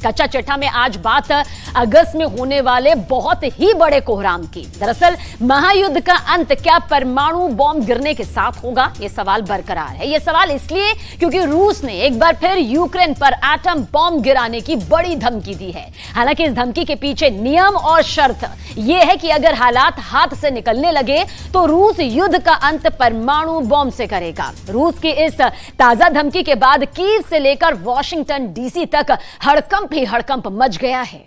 कच्चा चिट्ठा में आज बात अगस्त में होने वाले बहुत ही बड़े कोहराम की। दरअसल महायुद्ध का अंत क्या परमाणु बॉम्ब गिरने के साथ होगा, यह सवाल बरकरार है। यह सवाल इसलिए क्योंकि रूस ने एक बार फिर यूक्रेन पर एटम बॉम्ब गिराने की बड़ी धमकी दी है। हालांकि इस धमकी के पीछे नियम और शर्त यह है कि अगर हालात हाथ से निकलने लगे तो रूस युद्ध का अंत परमाणु बॉम्ब से करेगा। रूस की इस ताजा धमकी के बाद कीव से लेकर वॉशिंगटन डीसी तक हड़कंप ही हड़कंप मच गया है।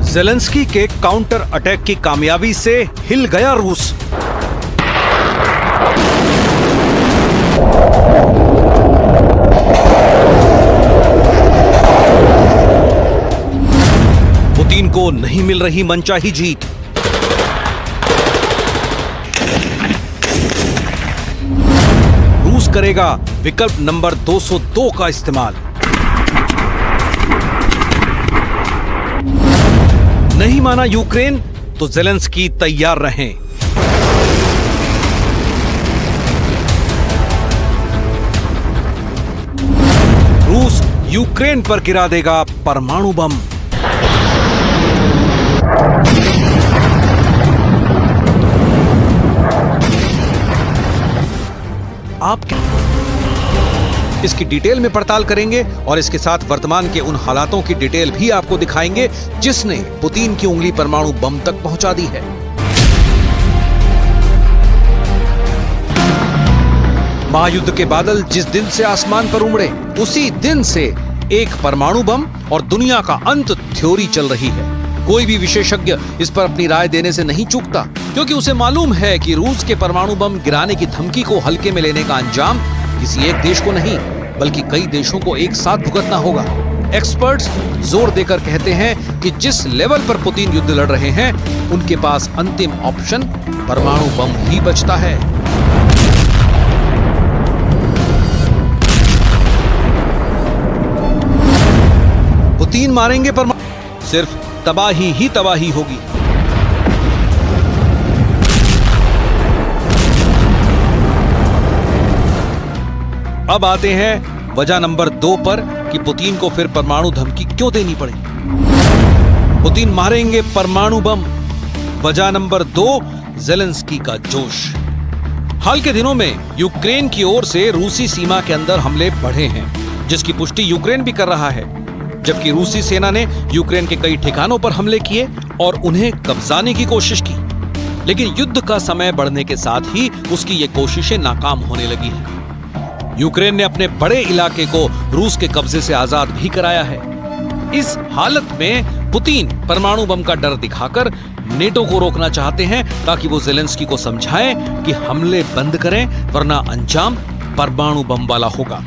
ज़ेलेंस्की के काउंटर अटैक की कामयाबी से हिल गया रूस। पुतिन को नहीं मिल रही मनचाही जीत। रूस करेगा विकल्प नंबर 202 का इस्तेमाल। नहीं माना यूक्रेन तो ज़ेलेंस्की तैयार रहें। रूस यूक्रेन पर गिरा देगा परमाणु बम। आप क्या इसकी डिटेल में पड़ताल करेंगे और इसके साथ वर्तमान के उन हालातों की डिटेल भी आपको दिखाएंगे जिसने पुतिन की उंगली परमाणु बम तक पहुंचा दी है। महायुद्ध के बादल जिस दिन से आसमान पर उमड़े उसी दिन से एक परमाणु बम और दुनिया का अंत थ्योरी चल रही है। कोई भी विशेषज्ञ इस पर अपनी राय देने से नहीं चूकता, क्योंकि उसे मालूम है कि रूस के परमाणु बम गिराने की धमकी को हल्के में लेने का अंजाम किसी एक देश को नहीं बल्कि कई देशों को एक साथ भुगतना होगा। एक्सपर्ट्स जोर देकर कहते हैं कि जिस लेवल पर पुतिन युद्ध लड़ रहे हैं उनके पास अंतिम ऑप्शन परमाणु बम ही बचता है। पुतिन मारेंगे परमाणु, सिर्फ तबाही ही तबाही होगी। अब आते हैं वजह नंबर 2 पर कि पुतिन को फिर परमाणु धमकी क्यों देनी पड़े। पुतिन मारेंगे परमाणु बम। वजह नंबर 2, ज़ेलेंस्की का जोश। हाल के दिनों में यूक्रेन की ओर से रूसी सीमा के अंदर हमले बढ़े हैं, जिसकी पुष्टि यूक्रेन भी कर रहा है। जबकि रूसी सेना ने यूक्रेन के कई ठिकानों पर हमले किए और उन्हें कब्जाने की कोशिश की, लेकिन युद्ध का समय बढ़ने के साथ ही उसकी ये कोशिशें नाकाम होने लगी हैं। यूक्रेन ने अपने बड़े इलाके को रूस के कब्जे से आजाद भी कराया है। इस हालत में पुतिन परमाणु बम का डर दिखाकर नेटो को रोकना चाहते हैं ताकि वो ज़ेलेंस्की को समझाएं कि हमले बंद करें, वरना अंजाम परमाणु बम वाला होगा।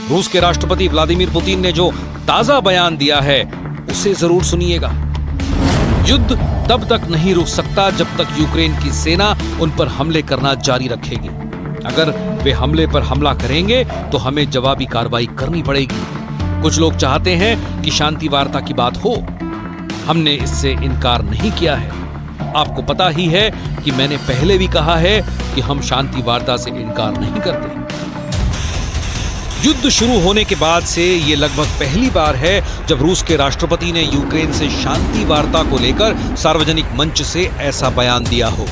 रूस के राष्ट्रपति व्लादिमीर पुतिन ने जो ताजा बयान दिया है उसे जरूर सुनिएगा। युद्ध तब तक नहीं रुक सकता जब तक यूक्रेन की सेना उन पर हमले करना जारी रखेगी। अगर वे हमले पर हमला करेंगे तो हमें जवाबी कार्रवाई करनी पड़ेगी। कुछ लोग चाहते हैं कि शांति वार्ता की बात हो। हमने इससे इनकार नहीं किया है। आपको पता ही है कि मैंने पहले भी कहा है कि हम शांति वार्ता से इनकार नहीं करते। युद्ध शुरू होने के बाद से ये लगभग पहली बार है जब रूस के राष्ट्रपति ने यूक्रेन से शांति वार्ता को लेकर सार्वजनिक मंच से ऐसा बयान दिया हो।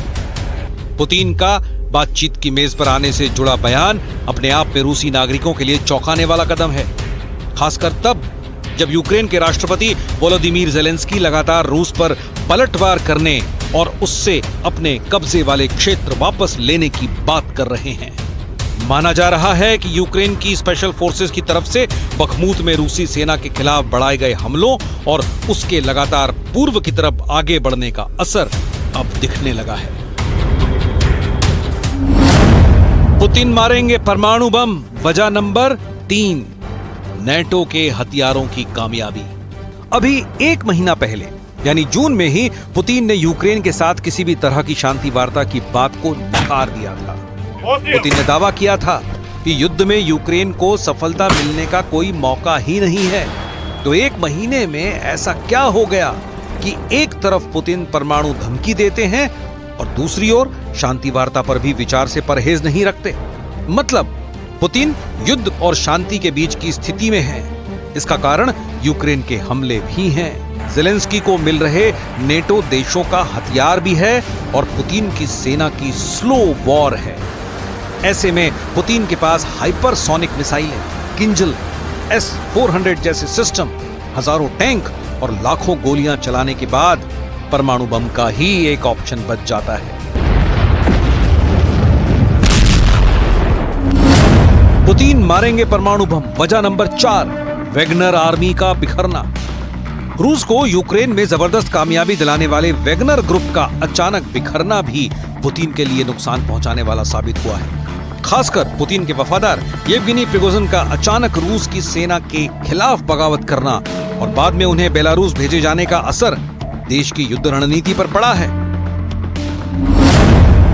पुतिन का बातचीत की मेज पर आने से जुड़ा बयान अपने आप में रूसी नागरिकों के लिए चौंकाने वाला कदम है, खासकर तब जब यूक्रेन के राष्ट्रपति वोलोदिमीर ज़ेलेंस्की लगातार रूस पर पलटवार करने और उससे अपने कब्जे वाले क्षेत्र वापस लेने की बात कर रहे हैं। माना जा रहा है कि यूक्रेन की स्पेशल फोर्सेस की तरफ से बखमूत में रूसी सेना के खिलाफ बढ़ाए गए हमलों और उसके लगातार पूर्व की तरफ आगे बढ़ने का असर अब दिखने लगा है। पुतिन मारेंगे परमाणु बम, वजह नंबर 3, नेटो के हथियारों की कामयाबी। अभी एक महीना पहले यानी जून में ही पुतिन ने यूक्रेन के साथ किसी भी तरह की शांति वार्ता की बात को नकार दिया था। पुतिन ने दावा किया था कि युद्ध में यूक्रेन को सफलता मिलने का कोई मौका ही नहीं है। तो एक महीने में ऐसा क्या हो गया कि एक तरफ पुतिन परमाणु धमकी देते हैं और दूसरी ओर शांति वार्ता पर भी विचार से परहेज नहीं रखते। मतलब पुतिन युद्ध और शांति के बीच की स्थिति में है। इसका कारण यूक्रेन के हमले भी हैं। ज़ेलेंस्की को मिल रहे नेटो देशों का हथियार भी है और पुतिन की सेना की स्लो वॉर है। ऐसे में पुतिन के पास हाइपरसोनिक मिसाइलें, किंजल, S-400 जैसे सिस्टम, हजारों टैंक और लाखों गोलियां चलाने के बाद परमाणु बम का ही एक ऑप्शन बच जाता है। पुतिन मारेंगे परमाणु बम। वजह नंबर 4, वैगनर आर्मी का बिखरना। रूस को यूक्रेन में जबरदस्त कामयाबी दिलाने वाले वैगनर ग्रुप का अचानक बिखरना भी पुतिन के लिए नुकसान पहुंचाने वाला साबित हुआ है। खासकर पुतिन के वफादार येवगेनी प्रिगोजिन का अचानक रूस की सेना के खिलाफ बगावत करना और बाद में उन्हें बेलारूस भेजे जाने का असर देश की युद्ध रणनीति पर पड़ा है।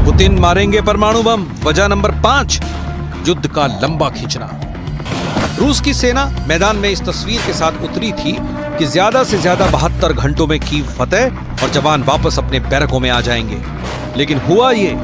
पुतिन मारेंगे परमाणु बम। वजह नंबर 5, युद्ध का लंबा खींचना। रूस की सेना मैदान में इस तस्वीर के साथ उतरी थी कि ज्यादा से ज्यादा 72 घंटों में कीव फतेह और जवान वापस अपने बैरकों में आ जाएंगे। लेकिन हुआ ये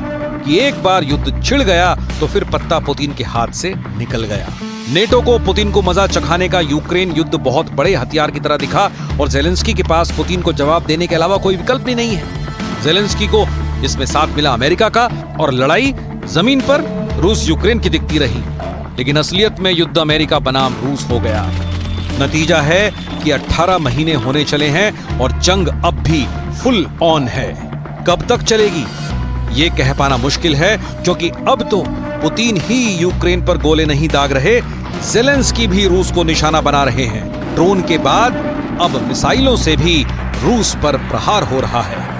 कि एक बार युद्ध छिड़ गया तो फिर पत्ता पुतिन के हाथ से निकल गया। नेटो को पुतिन को मजा चखाने का यूक्रेन युद्ध बहुत बड़े हथियार की तरह दिखा और ज़ेलेंस्की के पास पुतिन को जवाब देने के अलावा कोई विकल्प भी नहीं है। ज़ेलेंस्की को इसमें साथ मिला अमेरिका का और लड़ाई जमीन पर रूस यूक्रेन की दिखती रही। लेकिन असलियत में युद्ध अमेरिका बनाम रूस हो गया। नतीजा है कि 18 महीने होने चले हैं और जंग अब भी फुल ऑन है। कब तक चलेगी ये कह पाना मुश्किल है, क्योंकि अब तो पुतिन ही यूक्रेन पर गोले नहीं दाग रहे, ज़ेलेंस्की भी रूस को निशाना बना रहे हैं। ड्रोन के बाद अब मिसाइलों से भी रूस पर प्रहार हो रहा है।